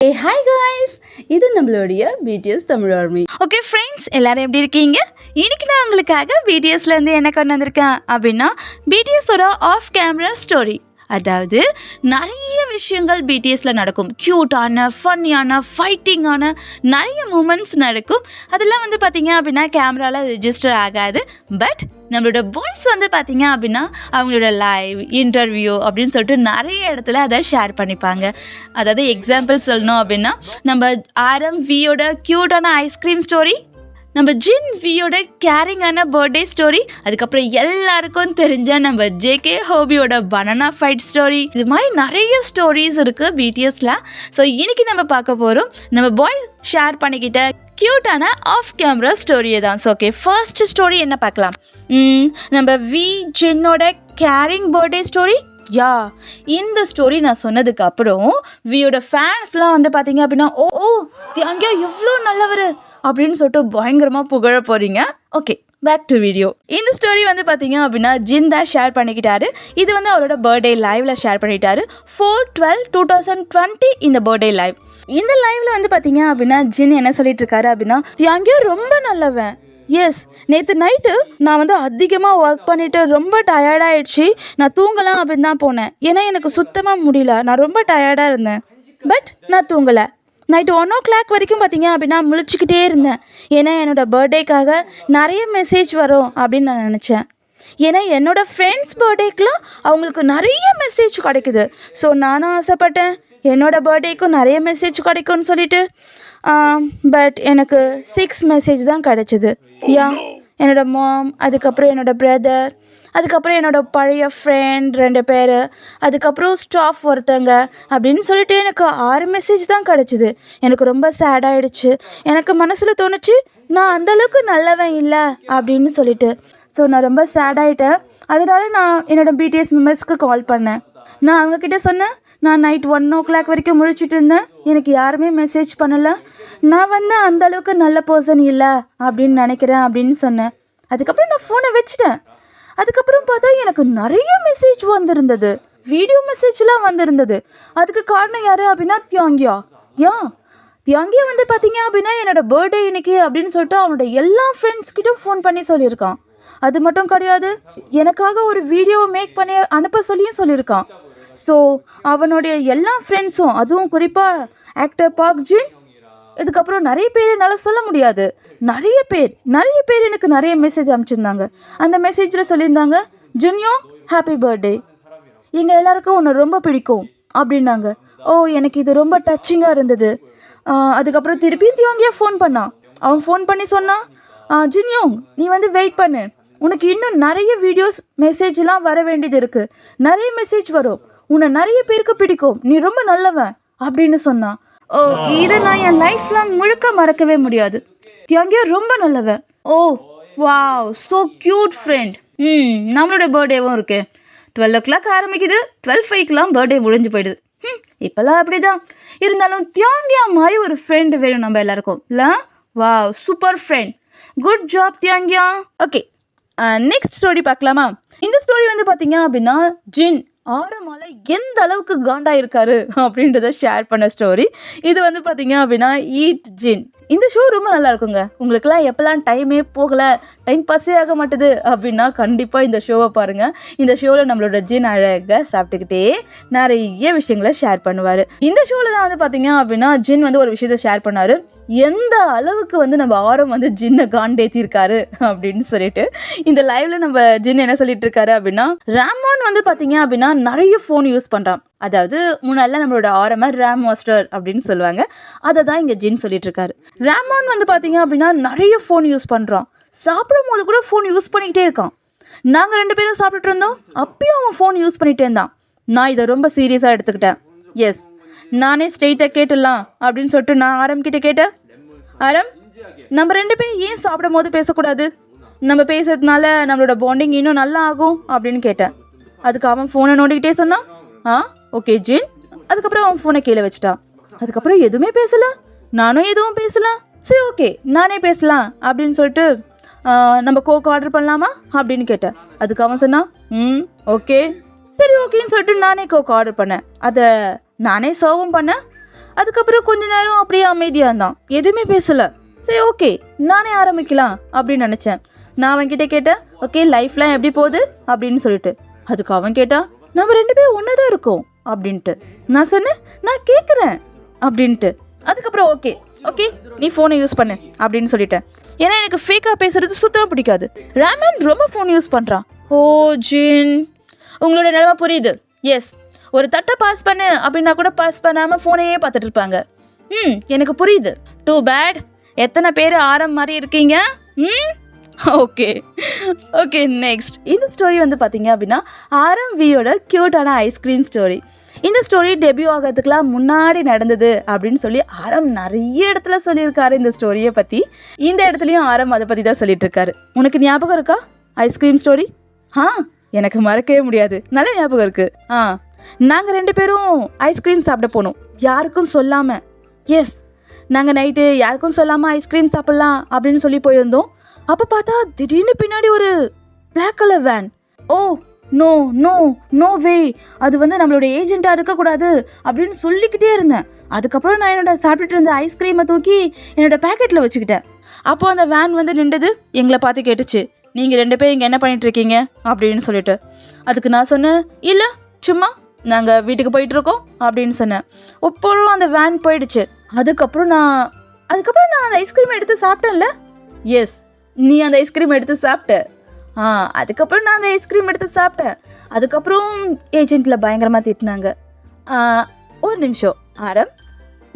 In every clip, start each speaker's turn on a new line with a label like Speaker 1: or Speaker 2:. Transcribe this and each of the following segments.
Speaker 1: Hi guys, இது நம்மளுடைய BTS Tamil army. Okay friends, எல்லாரும் எப்படி இருக்கீங்க? இன்னைக்கு நான் உங்களுக்காக பிடிஎஸ்லேருந்து என்ன கொண்டு வந்திருக்கேன் அப்படின்னா, பிடிஎஸோட ஆஃப் கேமரா ஸ்டோரி. அதாவது நிறைய விஷயங்கள் பிடிஎஸில் நடக்கும். க்யூட்டான, ஃபன்னியான, ஃபைட்டிங்கான நிறைய மூமெண்ட்ஸ் நடக்கும். அதெல்லாம் வந்து பார்த்திங்க அப்படின்னா கேமராவில் ரெஜிஸ்டர் ஆகாது. பட் நம்மளோட வாய்ஸ் வந்து பார்த்திங்க அப்படின்னா அவங்களோட லைவ் இன்டர்வியூ அப்படின்னு சொல்லிட்டு நிறைய இடத்துல அதை ஷேர் பண்ணிப்பாங்க. அதாவது எக்ஸாம்பிள் சொல்லணும் அப்படின்னா, நம்ம ஆர்எம்வியோட க்யூட்டான ஐஸ்கிரீம் ஸ்டோரி, நம்ம ஜின் வியோட கேரிங்கான பர்த்டே ஸ்டோரி, அதுக்கப்புறம் எல்லாருக்கும் தெரிஞ்ச நம்ம ஜேகே ஹோபியோட பனானா ஃபைட் ஸ்டோரி, இது மாதிரி நிறைய ஸ்டோரிஸ் இருக்குது பிடிஎஸில். ஸோ இன்றைக்கி நம்ம பார்க்க போகிறோம் நம்ம பாய் ஷேர் பண்ணிக்கிட்ட க்யூட்டான ஆஃப் கேமரா ஸ்டோரியை தான். ஸோ ஓகே, ஃபர்ஸ்ட் ஸ்டோரி என்ன பார்க்கலாம். நம்ம ஜின்னோட கேரிங் பர்த்டே ஸ்டோரி. இந்த ஸ்டோரி நான் சொன்னதுக்கு அப்புறம் வியோட ஃபேன்ஸ்லாம் வந்து பார்த்தீங்க அப்படின்னா, ஓ அங்கேயோ எவ்வளோ நல்லவர் அப்படின்னு சொல்லிட்டு பயங்கரமாக புகழ போகிறீங்க. Okay, back to video. இந்த ஸ்டோரி வந்து பார்த்தீங்க அப்படின்னா ஜின் தான் ஷேர் பண்ணிக்கிட்டாரு. இது வந்து அவரோட பர்த்டே லைவ்ல ஷேர் பண்ணிட்டாரு. 4/12/2020 இந்த பர்த்டே லைவ். இந்த லைவ்ல வந்து பார்த்தீங்க அப்படின்னா ஜின் என்ன சொல்லிட்டு இருக்காரு அப்படின்னா, அங்கேயோ ரொம்ப நல்லவன். எஸ், நேற்று நைட்டு நான் வந்து அதிகமாக ஒர்க் பண்ணிவிட்டு ரொம்ப டயர்டாகிடுச்சு. நான் தூங்கலாம் அப்படின்னு தான் போனேன். ஏன்னா எனக்கு சுத்தமாக முடியல, நான் ரொம்ப டயர்டாக இருந்தேன். பட் நான் தூங்கலை. நைட்டு 1 வரைக்கும் பார்த்தீங்க அப்படின்னா முழிச்சிக்கிட்டே இருந்தேன். ஏன்னா என்னோடய பர்த்டேக்காக நிறைய மெசேஜ் வரும் அப்படின்னு நான் நினச்சேன். ஏன்னா என்னோடய ஃப்ரெண்ட்ஸ் பர்த்டேக்கெலாம் அவங்களுக்கு நிறைய மெசேஜ் கிடைக்குது. ஸோ நானும் ஆசைப்பட்டேன் என்னோடய பர்த்டேக்கும் நிறைய மெசேஜ் கிடைக்கும்னு சொல்லிட்டு. பட் எனக்கு 6 மெசேஜ் தான் கிடச்சிது. என்னோடய மாம், அதுக்கப்புறம் என்னோடய பிரதர், அதுக்கப்புறம் என்னோடய பழைய ஃப்ரெண்ட் 2 பேர், அதுக்கப்புறம் ஸ்டாஃப் ஒருத்தங்க அப்படின்னு சொல்லிட்டு எனக்கு 6 மெசேஜ் தான் கிடச்சிது. எனக்கு ரொம்ப சேடாகிடுச்சு. எனக்கு மனசில் தோணுச்சு, நான் அந்தளவுக்கு நல்லவன் இல்லை அப்படின்னு சொல்லிட்டு. ஸோ நான் ரொம்ப சேடாகிட்டேன். அதனால நான் என்னோடய பிடிஎஸ் மெம்பர்ஸ்க்கு கால் பண்ணேன். நான் அவங்கக்கிட்ட சொன்னேன், நான் நைட் 1 வரைக்கும் முழிச்சிட்டு இருந்தேன், எனக்கு யாருமே மெசேஜ் பண்ணலை, நான் வந்து அந்தளவுக்கு நல்ல பர்சன் இல்லை அப்படின்னு நினைக்கிறேன் அப்படின்னு சொன்னேன். அதுக்கப்புறம் நான் ஃபோனை வச்சுட்டேன். அதுக்கப்புறம் பார்த்தா எனக்கு நிறைய மெசேஜ் வந்திருந்தது, வீடியோ மெசேஜ்லாம் வந்திருந்தது. அதுக்கு காரணம் யார் அப்படின்னா தியாங்கியா வந்து பார்த்தீங்க அப்படின்னா என்னோட பர்த்டே இன்னைக்கு அப்படின்னு சொல்லிட்டு அவனோட எல்லா ஃப்ரெண்ட்ஸ்கிட்டும் ஃபோன் பண்ணி சொல்லியிருக்கான். அது மட்டும் கிடையாது, எனக்காக ஒரு வீடியோவை மேக் பண்ணி அனுப்ப சொல்லியிருக்கான். ஸோ அவனுடைய எல்லா ஃப்ரெண்ட்ஸும், அதுவும் குறிப்பாக ஆக்டர் பார்க் ஜின், இதுக்கப்புறம் நிறைய பேர் என்னால் சொல்ல முடியாது, நிறைய பேர் எனக்கு நிறைய மெசேஜ் அனுப்பிச்சிருந்தாங்க. அந்த மெசேஜில் சொல்லியிருந்தாங்க, ஜின்யோங் ஹாப்பி பர்த்டே, எங்கள் எல்லாருக்கும் உன்னை ரொம்ப பிடிக்கும் அப்படின்னாங்க. எனக்கு இது ரொம்ப டச்சிங்காக இருந்தது. அதுக்கப்புறம் திருப்பியும் தியோங்கியா ஃபோன் பண்ணான். அவன் ஃபோன் பண்ணி சொன்னான், ஜின்யோங் நீ வந்து வெயிட் பண்ணு, உனக்கு இன்னும் நிறைய வீடியோஸ் மெசேஜ்லாம் வர வேண்டியது இருக்குது, நிறைய மெசேஜ் வரும், உன்னை நிறைய பேருக்கு பிடிக்கும், நீ ரொம்ப நல்லவன் அப்படின்னு சொன்னான். இதை நான் என் லைஃப்லாம் முழுக்க மறக்கவே முடியாது. தியாங்கியா ரொம்ப நல்லவன். Wow, so cute friend. நம்மளோட பர்த்டேவும் இருக்கு. 12 ஆரம்பிக்குது, 12:05 பர்த்டே முடிஞ்சு போயிடுது. இப்போல்லாம் அப்படி தான். இருந்தாலும் தியாங்கியா மாதிரி ஒரு ஃப்ரெண்டு வேணும் நம்ம எல்லாருக்கும் இல்லை? Wow, super friend, good job தியாங்கியா. ஓகே, நெக்ஸ்ட் ஸ்டோரி பார்க்கலாமா? இந்த ஸ்டோரி வந்து பார்த்தீங்க அப்படின்னா ஜின் ஆரமால எந்த அளவுக்கு காண்டா இருக்காரு அப்படின்றத ஷேர் பண்ண ஸ்டோரி. இது வந்து பார்த்தீங்க அப்படின்னா ஈட் ஜின். இந்த ஷோ ரொம்ப நல்லா இருக்குங்க. உங்களுக்குலாம் எப்போல்லாம் டைமே போகலை, டைம் பாஸே ஆக மாட்டுது அப்படின்னா கண்டிப்பாக இந்த ஷோவை பாருங்கள். இந்த ஷோவில் நம்மளோட ஜின் அழகாக சாப்பிட்டுக்கிட்டே நிறைய விஷயங்களை ஷேர் பண்ணுவார். இந்த ஷோவில் தான் வந்து பார்த்தீங்க அப்படின்னா ஜின் வந்து ஒரு விஷயத்த ஷேர் பண்ணார். எந்த அளவுக்கு வந்து நம்ம ஆரம் வந்து ஜின்னை காண்டேத்திருக்காரு அப்படின்னு சொல்லிட்டு. இந்த லைவ்ல நம்ம ஜின் என்ன சொல்லிட்டு இருக்காரு அப்படின்னா, ராமான் வந்து பார்த்தீங்க அப்படின்னா நிறைய ஃபோன் யூஸ் பண்ணுறான். அதாவது முன்னாடிலாம் நம்மளோட ஆரமை ரேம் மாஸ்டர் அப்படின்னு சொல்லுவாங்க. அதை தான் இங்கே ஜின் சொல்லிட்டு இருக்காரு. ராமான் வந்து பார்த்தீங்க அப்படின்னா நிறைய ஃபோன் யூஸ் பண்ணுறான். சாப்பிடும் போது கூட ஃபோன் யூஸ் பண்ணிக்கிட்டே இருக்கான். நாங்கள் 2 பேரும் சாப்பிட்டுட்டு இருந்தோம், அப்பயும் அவன் ஃபோன் யூஸ் பண்ணிகிட்டே இருந்தான். நான் இதை ரொம்ப சீரியஸாக எடுத்துக்கிட்டேன். எஸ், நானே ஸ்ட்ரெயிட்டாக கேட்டுடலாம் அப்படின்னு சொல்லிட்டு நான் ஆரம்பிக்கிட்ட கேட்டேன், ஆரம் நம்ம 2 பேரும் ஏன் சாப்பிடும் போது பேசக்கூடாது, நம்ம பேசுறதுனால நம்மளோட பாண்டிங் இன்னும் நல்லா ஆகும் அப்படின்னு கேட்டேன். அதுக்கு அவன் ஃபோனை நோண்டிக்கிட்டே சொன்னான், ஓகே ஜின். அதுக்கப்புறம் அவன் ஃபோனை கீழே வச்சுட்டான். அதுக்கப்புறம் எதுவுமே பேசலை, நானும் எதுவும் பேசலாம். சரி ஓகே, நானே பேசலாம் அப்படின்னு சொல்லிட்டு நம்ம கோக் ஆர்டர் பண்ணலாமா அப்படின்னு கேட்டேன். அதுக்கு அவன் சொன்னான், ஓகே. சரி ஓகேன்னு சொல்லிட்டு நானே கோக் ஆர்டர் பண்ணேன். அதை நானே சர்வும் பண்ணேன். அதுக்கப்புறம் கொஞ்ச நேரம் அப்படியே அமைதியாக இருந்தான், எதுவுமே பேசலை. சரி ஓகே நானே ஆரம்பிக்கலாம் அப்படின்னு நினச்சேன். நான் அவன்கிட்ட கேட்டேன், ஓகே லைஃப்லாம் எப்படி போகுது அப்படின்னு சொல்லிட்டு. அதுக்கு அவன் கேட்டான், நம்ம 2 பேரும் ஒன்றா தான் இருக்கோம் அப்படின்ட்டு. நான் சொன்னேன், நான் கேட்குறேன் அப்படின்ட்டு. அதுக்கப்புறம் ஓகே ஓகே நீ ஃபோனை யூஸ் பண்ணு அப்படின்னு சொல்லிட்டேன். ஏன்னா எனக்கு ஃபேக்காக பேசுறது சுத்தமாக பிடிக்காது. ரேமன் ரொம்ப ஃபோன் யூஸ் பண்ணுறான். ஓ ஜின், உங்களோட நிலைமை புரியுது. எஸ், ஒரு தட்டை பாஸ் பண்ணு அப்படின்னா கூட பாஸ் பண்ணாமல் ஃபோனையே பார்த்துட்டு இருப்பாங்க. எனக்கு புரியுது. Too bad. எத்தனை பேர் ஆரம் மாதிரி இருக்கீங்க? Okay okay next. இந்த ஸ்டோரி வந்து பார்த்தீங்க அப்படின்னா ஆர்எம்வியோட க்யூட்டான ஐஸ்கிரீம் ஸ்டோரி. இந்த ஸ்டோரி டெபியூ ஆகிறதுக்கெலாம் முன்னாடி நடந்தது அப்படின்னு சொல்லி ஆரம் நிறைய இடத்துல சொல்லியிருக்காரு இந்த ஸ்டோரியை பற்றி. இந்த இடத்துலையும் ஆரம் அதை பற்றி தான் சொல்லிட்டு இருக்காரு. உனக்கு ஞாபகம் இருக்கா ஐஸ்கிரீம் ஸ்டோரி? எனக்கு மறக்கவே முடியாது, நல்ல ஞாபகம் இருக்குது. நாங்கள் 2 பேரும் ஐஸ்கிரீம் சாப்பிட போனோம், யாருக்கும் சொல்லாமல். எஸ், நாங்கள் நைட்டு யாருக்கும் சொல்லாமல் ஐஸ்கிரீம் சாப்பிட்லாம் அப்படின்னு சொல்லி போயிருந்தோம். அப்போ பார்த்தா திடீர்னு பின்னாடி ஒரு black colour van. Oh no no no way, அது வந்து நம்மளோட ஏஜென்ட்டாக இருக்கக்கூடாது அப்படின்னு சொல்லிக்கிட்டே இருந்தேன். அதுக்கப்புறம் நான் என்னோட சாப்பிட்டுட்டு இருந்த ஐஸ்கிரீமை தூக்கி என்னோட பேக்கெட்டில் வச்சுக்கிட்டேன். அப்போது அந்த வேன் வந்து நின்றது, எங்களை பார்த்து கேட்டுச்சு, நீங்கள் 2 பேரும் இங்கே என்ன பண்ணிகிட்ருக்கீங்க அப்படின்னு சொல்லிட்டு. அதுக்கு நான் சொன்னேன், இல்லை சும்மா நாங்கள் வீட்டுக்கு போயிட்டுருக்கோம் அப்படின்னு சொன்னேன். அப்புறம் அந்த வேன் போயிடுச்சு. அதுக்கப்புறம் நான் அந்த ஐஸ்கிரீம் எடுத்து சாப்பிட்டேன்ல. எஸ், நீ அந்த ஐஸ்கிரீம் எடுத்து சாப்பிட்ட. அதுக்கப்புறம் நான் அந்த ஐஸ்கிரீம் எடுத்து சாப்பிட்டேன். அதுக்கப்புறம் ஏஜென்ட்டில் பயங்கரமாக திட்டினாங்க. ஒரு நிமிஷம் ஆரம்,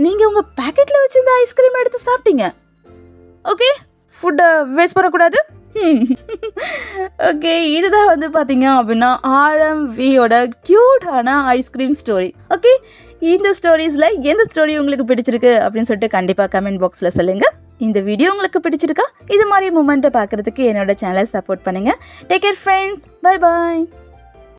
Speaker 1: நீங்கள் உங்கள் பேக்கெட்டில் வச்சுருந்த ஐஸ்கிரீம் எடுத்து சாப்பிட்டீங்க. ஓகே, ஃபுட்டை வேஸ்ட் பண்ணக்கூடாது. ஓகே, இதுதான் வந்து பார்த்தீங்க அப்படின்னா ஆர்எம்வியோட க்யூட்டான ஐஸ்கிரீம் ஸ்டோரி. ஓகே, இந்த ஸ்டோரிஸில் எந்த ஸ்டோரி உங்களுக்கு பிடிச்சிருக்கு அப்படின்னு சொல்லிட்டு கண்டிப்பாக கமெண்ட் பாக்ஸில் சொல்லுங்கள். இந்த வீடியோ உங்களுக்கு பிடிச்சிருக்கா? இது மாதிரி மூமெண்ட்டை பார்க்குறதுக்கு என்னோட சேனலை சப்போர்ட் பண்ணுங்கள். Take care friends, bye bye.